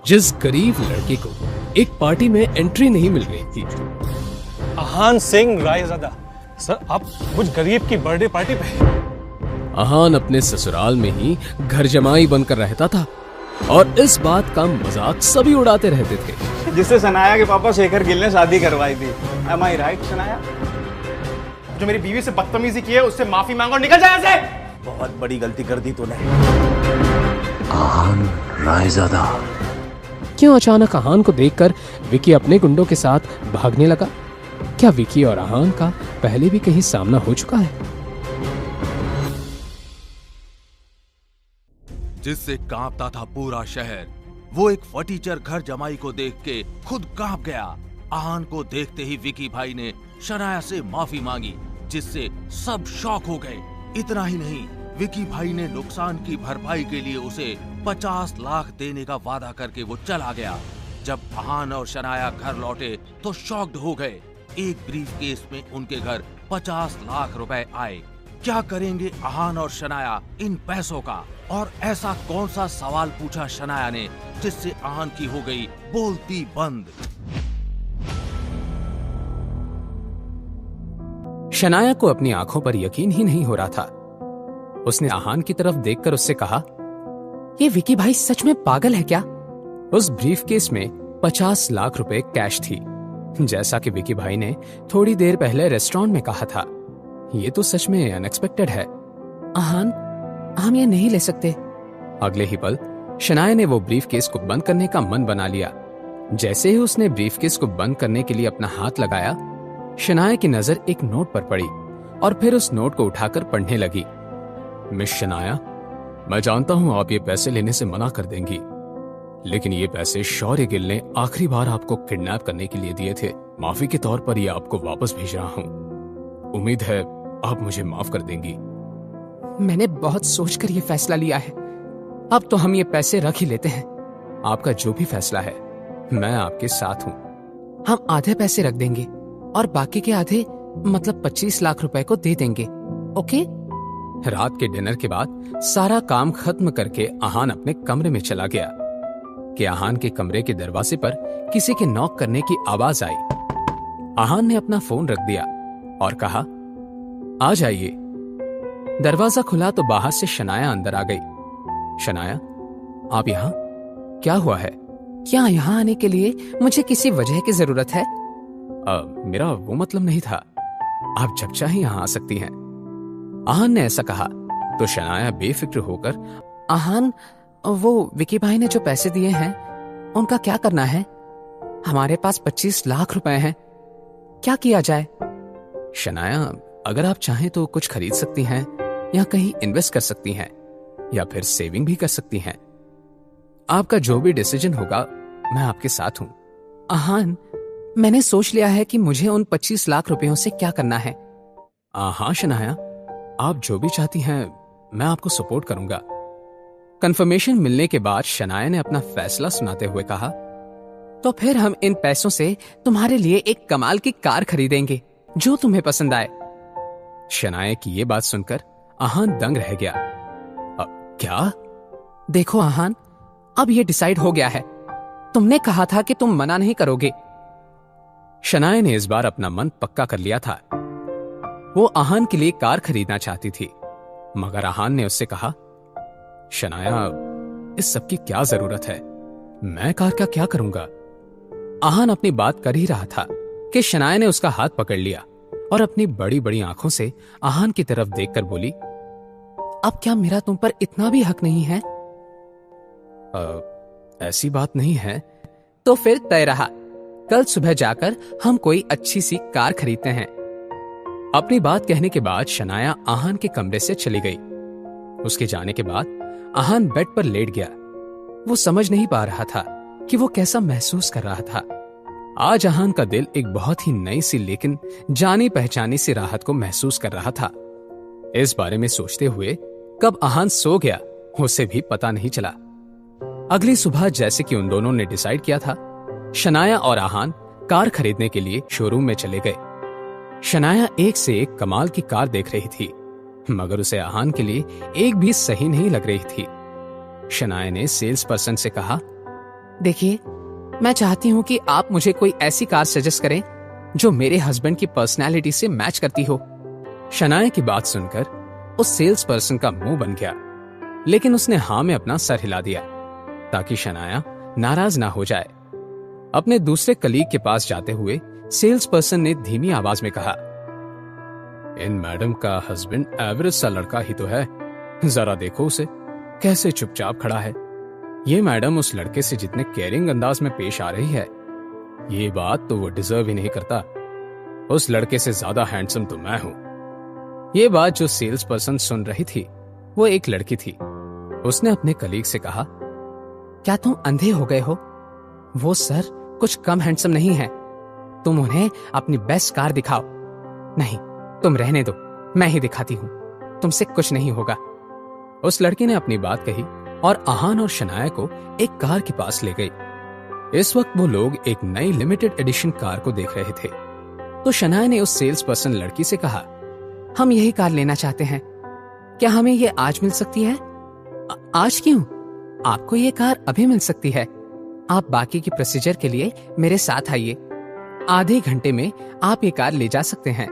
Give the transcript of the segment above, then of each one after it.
जिस गरीब लड़के को एक पार्टी में एंट्री नहीं मिल रही थी। आहान सिंह रायज़ादा सर, आप कुछ गरीब की बर्थडे पार्टी पे? आहान अपने ससुराल में ही घर जमाई बनकर रहता था और इस बात का मजाक सभी उड़ाते रहते थे। जिससे सनाया के पापा शेखर गिल ने शादी करवाई थी। Am I right, Sanaya? जो मेरी बीवी से बदतमीजी की है उससे माफी मांगो और निकल जाए ऐसे। बहुत बड़ी गलती कर दी तूने। आहान रायज़ादा। क्यों अचानक आहान को देखकर विकी अपने गुंडों के साथ भागने लगा? क्या विकी और आहान का पहले भी कहीं सामना हो चुका है? जिससे कांपता था पूरा शहर, वो एक फटीचर घर जमाई को देख के खुद कांप गया। आहान को देखते ही विकी भाई ने शनाया से माफी मांगी, जिससे सब शॉक हो गए। इतना ही नहीं, विकी भाई ने नुकसान की भरपाई के लिए उसे 50 लाख देने का वादा करके वो चला गया। जब आहान और शनाया घर लौटे तो शॉक्ड हो गए। एक ब्रीफ केस में उनके घर 50 लाख रुपए आए। क्या करेंगे आहान और शनाया इन पैसों का? और ऐसा कौन सा सवाल पूछा शनाया ने जिससे आहान की हो गई बोलती बंद? शनाया को अपनी आंखों पर यकीन ही नहीं हो रहा था। उसने आहान की तरफ देखकर उससे कहा, ये विकी भाई सच में पागल है क्या? उस ब्रीफकेस में 50 लाख रुपए कैश थी, जैसा कि विकी भाई ने थोड़ी देर पहले रेस्टोरेंट में कहा था। ये तो सच में अनएक्सपेक्टेड है। आहान, हम ये नहीं ले सकते। अगले ही पल शनाया ने वो ब्रीफकेस को बंद करने का मन बना लिया। जैसे ही उसने ब्रीफकेस को बंद करने के लिए अपना हाथ लगाया, शनाया की नजर एक नोट पर पड़ी और फिर उस नोट को उठाकर पढ़ने लगी। मिस शनाया, मैं जानता हूं आप ये पैसे लेने से मना कर देंगी, लेकिन ये पैसे शौर्य गिल ने आखिरी बार आपको किडनैप करने के लिए दिए थे। माफी के तौर पर ये आपको वापस भेज रहा हूं। उम्मीद है आप मुझे माफ कर देंगी। मैंने बहुत सोचकर ये फैसला लिया है। अब तो हम ये पैसे रख ही लेते हैं। आपका जो भी फैसला है, मैं आपके साथ हूं। हम आधे पैसे रख देंगे और बाकी के आधे, मतलब 25 लाख रुपए को दे देंगे। ओके? रात के डिनर के बाद सारा काम खत्म करके आहान अपने कमरे में चला गया कि आहान के कमरे के दरवाजे पर किसी के नॉक करने की आवाज आई। आहान ने अपना फोन रख दिया और कहा, आ जाइए। दरवाजा खुला तो बाहर से शनाया अंदर आ गई। शनाया, आप यहाँ? क्या हुआ है? क्या यहाँ आने के लिए मुझे किसी वजह की जरूरत है? मेरा वो मतलब नहीं था। आप जब चाहे यहाँ आ सकती हैं। आहान ने ऐसा कहा तो शनाया बेफिक्र होकर, आहान, वो विकी भाई ने जो पैसे दिए हैं उनका क्या करना है? हमारे पास 25 लाख रुपए हैं, क्या किया जाए? शनाया, अगर आप चाहें तो कुछ खरीद सकती हैं या कहीं इन्वेस्ट कर सकती हैं या फिर सेविंग भी कर सकती हैं। आपका जो भी डिसीजन होगा, मैं आपके साथ हूं। आहान, मैंने सोच लिया है कि मुझे उन 25 लाख रुपयों से क्या करना है। हाँ शनाया, आप जो भी चाहती हैं मैं आपको सपोर्ट करूंगा। कंफर्मेशन मिलने के बाद शनाया ने अपना फैसला सुनाते हुए कहा, तो फिर हम इन पैसों से तुम्हारे लिए एक कमाल की कार खरीदेंगे जो तुम्हें पसंद आए। शनाया की ये बात सुनकर आहान दंग रह गया। क्या? देखो आहान, अब ये डिसाइड हो गया है। तुमने कहा था कि तुम मना नहीं करोगे। शनाया ने इस बार अपना मन पक्का कर लिया था। वो आहान के लिए कार खरीदना चाहती थी, मगर आहान ने उससे कहा, शनाया, इस सब की क्या जरूरत है? मैं कार का क्या करूंगा? आहान अपनी बात कर ही रहा था कि शनाया ने उसका हाथ पकड़ लिया और अपनी बड़ी बड़ी आंखों से आहान की तरफ देखकर बोली, अब क्या मेरा तुम पर इतना भी हक नहीं है? ऐसी बात नहीं है। तो फिर तय रहा, कल सुबह जाकर हम कोई अच्छी सी कार खरीदते हैं। अपनी बात कहने के बाद शनाया आहान के कमरे से चली गई। उसके जाने के बाद आहान बेड पर लेट गया। वो समझ नहीं पा रहा था कि वो कैसा महसूस कर रहा था। आज आहान का दिल एक बहुत ही नई सी लेकिन जानी पहचानी सी राहत को महसूस कर रहा था। इस बारे में सोचते हुए कब आहान सो गया उसे भी पता नहीं चला। अगली सुबह जैसे कि उन दोनों ने डिसाइड किया था, शनाया और आहान कार खरीदने के लिए शोरूम में चले गए। शनाया एक से एक कमाल की कार देख रही थी, मगर उसे आहान के लिए एक भी सही नहीं लग रही थी। शनाया ने सेल्स पर्सन से कहा, देखिए, मैं चाहती हूँ कि आप मुझे कोई ऐसी कार सजेस्ट करें जो मेरे हस्बैंड की पर्सनैलिटी से मैच करती हो। शनाया की बात सुनकर उस सेल्स पर्सन का मुंह बन गया, लेकिन उसने हाँ में अपना सर हिला दिया ताकि शनाया नाराज ना हो जाए। अपने दूसरे कलीग के पास जाते हुए सेल्स पर्सन ने धीमी आवाज में कहा, इन मैडम का हस्बैंड एवरेज सा लड़का ही तो है, जरा देखो उसे कैसे चुपचाप खड़ा है। ये मैडम उस लड़के से जितने केयरिंग अंदाज में पेश आ रही है, ये बात तो वो डिजर्व ही नहीं करता। उस लड़के से ज्यादा हैंडसम तो मैं हूं। ये बात जो सेल्स पर्सन सुन रही थी वो एक लड़की थी। उसने अपने कलीग से कहा, क्या तुम अंधे हो गए हो? वो सर कुछ कम हैंडसम नहीं है। तुम उन्हें अपनी बेस्ट कार दिखाओ। नहीं, तुम रहने दो, मैं ही दिखाती हूं, तुमसे कुछ नहीं होगा। उस लड़की ने अपनी बात कही और आहान और शनाया को एक कार के पास ले गई। इस वक्त वो लोग एक नई लिमिटेड एडिशन कार को देख रहे थे। तो शनाया ने उस सेल्स पर्सन लड़की से कहा, हम यही कार लेना चाहते हैं, क्या हमें ये आज मिल सकती है? आज क्यों? आपको ये कार अभी मिल सकती है। आप बाकी की प्रोसीजर के लिए मेरे साथ आइए। आधे घंटे में आप ये कार ले जा सकते हैं।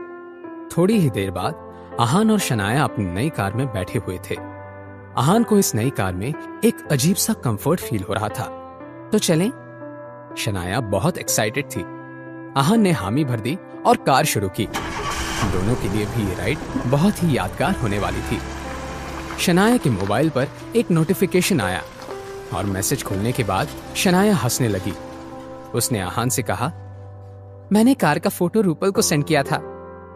थोड़ी ही देर बाद आहान और शनाया अपनी नई कार में बैठे हुए थे। आहान को इस नई कार में एक अजीब सा कंफर्ट फील हो रहा था। तो चलें? शनाया बहुत एक्साइटेड थी। आहान ने हामी भर दी और कार शुरू की। दोनों के लिए भी ये राइड बहुत ही यादगार होने वाली थी। शनाया के मोबाइल पर एक नोटिफिकेशन आया और मैसेज खुलने के बाद शनाया हंसने लगी। उसने आहान से कहा, मैंने कार का फोटो रूपल को सेंड किया था।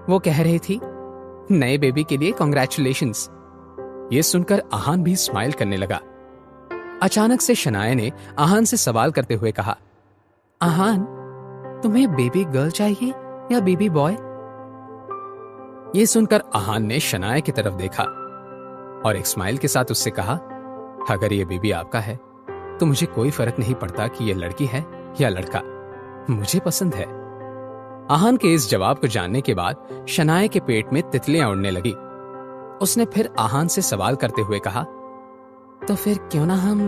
वो कह रही थी, नए बेबी के लिए कॉन्ग्रेचुलेशंस। ये सुनकर आहान भी स्माइल करने लगा। अचानक से शनाया ने आहान से सवाल करते हुए कहा, आहान, तुम्हें बेबी गर्ल चाहिए या बेबी बॉय? ये सुनकर आहान ने शनाया की तरफ देखा और एक स्माइल के साथ उससे कहा, अगर ये बेबी आपका है तो मुझे कोई फर्क नहीं पड़ता कि ये लड़की है या लड़का, मुझे पसंद है। आहान के इस जवाब को जानने के बाद शनाया के पेट में तितलियां उड़ने लगी। उसने फिर आहान से सवाल करते हुए कहा, तो फिर क्यों ना हम...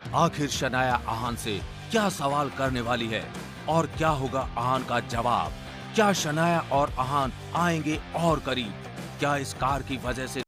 आखिर शनाया आहान से क्या सवाल करने वाली है और क्या होगा आहान का जवाब? क्या शनाया और आहान आएंगे और करीब? क्या इस कार की वजह से